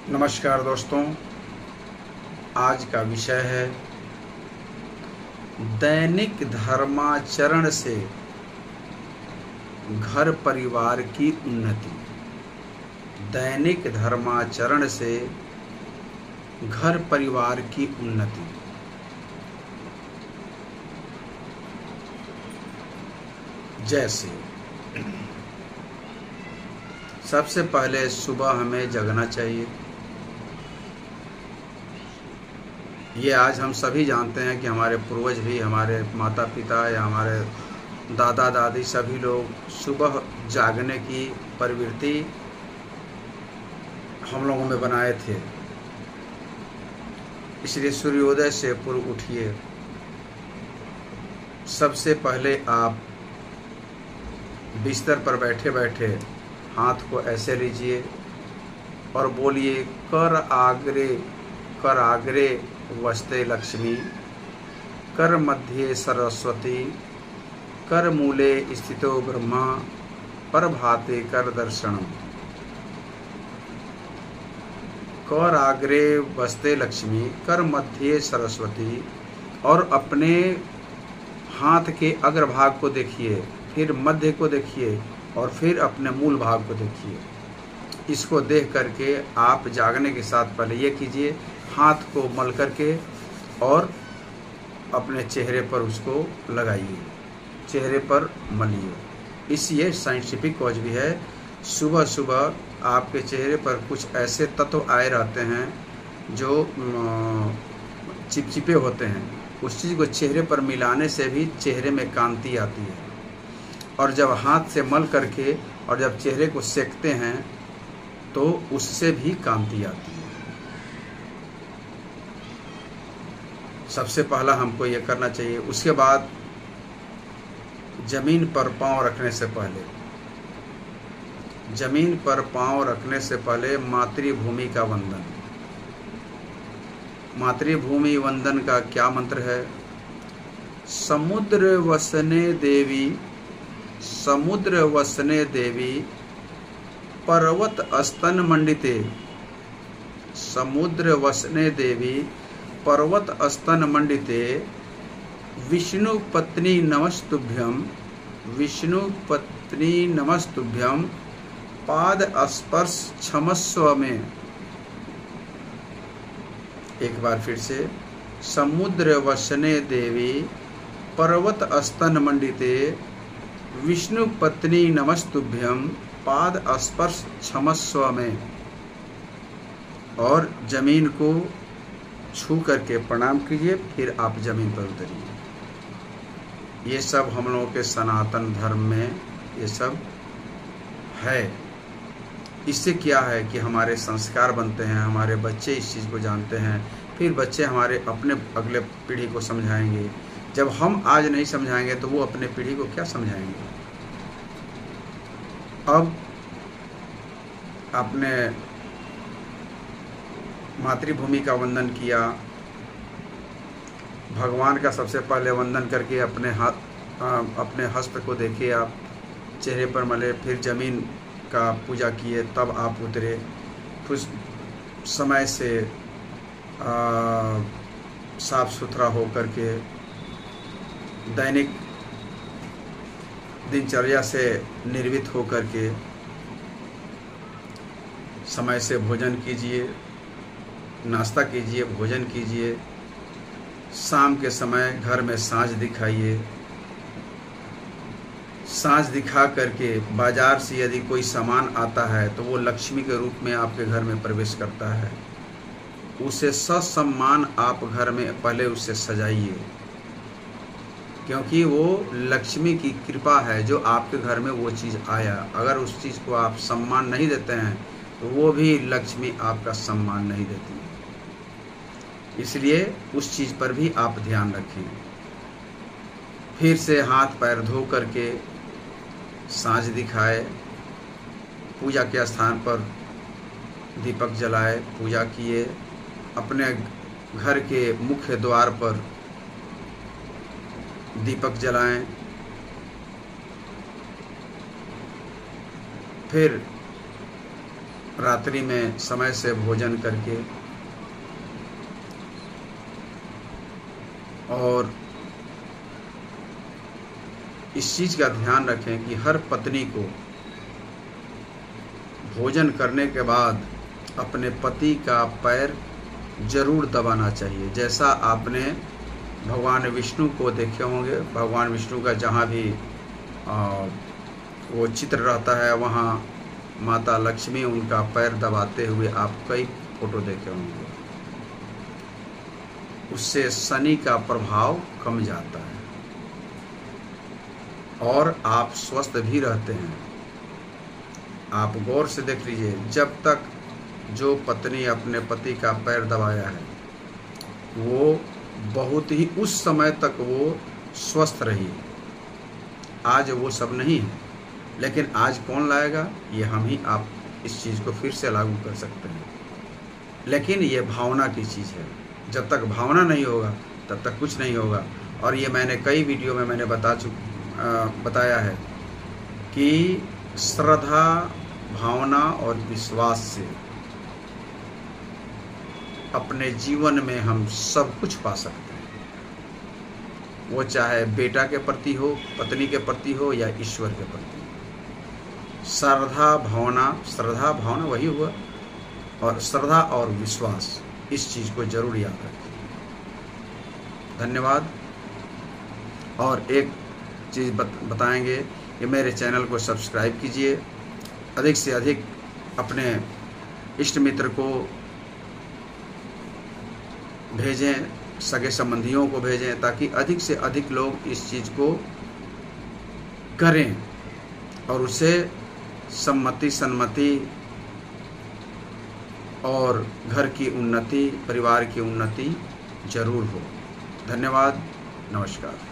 नमस्कार दोस्तों, आज का विषय है दैनिक धर्माचरण से घर परिवार की उन्नति। दैनिक धर्माचरण से घर परिवार की उन्नति। जैसे सबसे पहले सुबह हमें जगना चाहिए। ये आज हम सभी जानते हैं कि हमारे पूर्वज भी, हमारे माता पिता या हमारे दादा दादी सभी लोग सुबह जागने की प्रवृत्ति हम लोगों में बनाए थे। इसलिए सूर्योदय से पूर्व उठिए। सबसे पहले आप बिस्तर पर बैठे बैठे हाथ को ऐसे लीजिए और बोलिए, कर आग्रे वस्ते लक्ष्मी, कर मध्ये सरस्वती, कर मूले स्थितो ब्रह्मा, प्रभाते कर दर्शनम। कर आग्रे वस्ते लक्ष्मी, कर मध्य सरस्वती, और अपने हाथ के अग्रभाग को देखिए, फिर मध्य को देखिए और फिर अपने मूल भाग को देखिए। इसको देख करके आप जागने के साथ पहले ये कीजिए, हाथ को मल करके और अपने चेहरे पर उसको लगाइए, चेहरे पर मलिए। ये साइंटिफिक कॉज भी है। सुबह सुबह आपके चेहरे पर कुछ ऐसे तत्व आए रहते हैं जो चिपचिपे होते हैं। उस चीज़ को चेहरे पर मिलाने से भी चेहरे में कांति आती है। और जब हाथ से मल करके और जब चेहरे को सेकते हैं तो उससे भी कांति आती है। सबसे पहला हमको ये करना चाहिए। उसके बाद जमीन पर पांव रखने से पहले मातृभूमि का वंदन। मातृभूमि वंदन का क्या मंत्र है? समुद्र वसने देवी पर्वत स्तन मंडिते। समुद्र वसने देवी पर्वत स्तन मंडिते, विष्णु पत्नी नमस्तुभ्यं, पाद स्पर्श क्षमस्व में। एक बार फिर से, समुद्र वसने देवी पर्वत स्तन मंडिते, विष्णु पत्नी नमस्तुभ्यं, पाद स्पर्श क्षमस्व में। और जमीन को छू करके प्रणाम कीजिए, फिर आप जमीन पर उतरिए। ये सब हम लोगों के सनातन धर्म में ये सब है। इससे क्या है कि हमारे संस्कार बनते हैं, हमारे बच्चे इस चीज़ को जानते हैं, फिर बच्चे हमारे अपने अगले पीढ़ी को समझाएंगे। जब हम आज नहीं समझाएंगे तो वो अपने पीढ़ी को क्या समझाएंगे? अब आपने मातृभूमि का वंदन किया, भगवान का सबसे पहले वंदन करके अपने हस्त को देखिए, आप चेहरे पर मले, फिर जमीन का पूजा किए, तब आप उतरे। कुछ समय से साफ सुथरा हो करके दैनिक दिनचर्या से निर्मित हो करके समय से भोजन कीजिए, नाश्ता कीजिए, भोजन कीजिए। शाम के समय घर में साँझ दिखाइए। साँझ दिखा करके बाजार से यदि कोई सामान आता है तो वो लक्ष्मी के रूप में आपके घर में प्रवेश करता है। उसे ससम्मान आप घर में पहले उसे सजाइए, क्योंकि वो लक्ष्मी की कृपा है जो आपके घर में वो चीज़ आया। अगर उस चीज़ को आप सम्मान नहीं देते हैं तो वो भी लक्ष्मी आपका सम्मान नहीं देती। इसलिए उस चीज़ पर भी आप ध्यान रखें। फिर से हाथ पैर धो करके साँझ दिखाए, पूजा के स्थान पर दीपक जलाए, पूजा किए, अपने घर के मुख्य द्वार पर दीपक जलाएं। फिर रात्रि में समय से भोजन करके और इस चीज़ का ध्यान रखें कि हर पत्नी को भोजन करने के बाद अपने पति का पैर जरूर दबाना चाहिए। जैसा आपने भगवान विष्णु को देखे होंगे, भगवान विष्णु का जहाँ भी वो चित्र रहता है वहाँ माता लक्ष्मी उनका पैर दबाते हुए आप कई फोटो देखे होंगे। उससे शनि का प्रभाव कम जाता है और आप स्वस्थ भी रहते हैं। आप गौर से देख लीजिए, जब तक जो पत्नी अपने पति का पैर दबाया है वो बहुत ही उस समय तक वो स्वस्थ रही। आज वो सब नहीं है, लेकिन आज कौन लाएगा? ये हम ही आप इस चीज़ को फिर से लागू कर सकते हैं। लेकिन ये भावना की चीज़ है, जब तक भावना नहीं होगा तब तक कुछ नहीं होगा। और ये मैंने कई वीडियो में मैंने बताया है कि श्रद्धा, भावना और विश्वास से अपने जीवन में हम सब कुछ पा सकते हैं। वो चाहे बेटा के प्रति हो, पत्नी के प्रति हो या ईश्वर के प्रति। श्रद्धा भावना वही हुआ। और श्रद्धा और विश्वास, इस चीज़ को जरूर याद रखें। धन्यवाद। और एक चीज़ बताएंगे कि मेरे चैनल को सब्सक्राइब कीजिए, अधिक से अधिक अपने इष्ट मित्र को भेजें, सगे संबंधियों को भेजें, ताकि अधिक से अधिक लोग इस चीज़ को करें और उसे सन्मति और घर की उन्नति, परिवार की उन्नति जरूर हो। धन्यवाद। नमस्कार।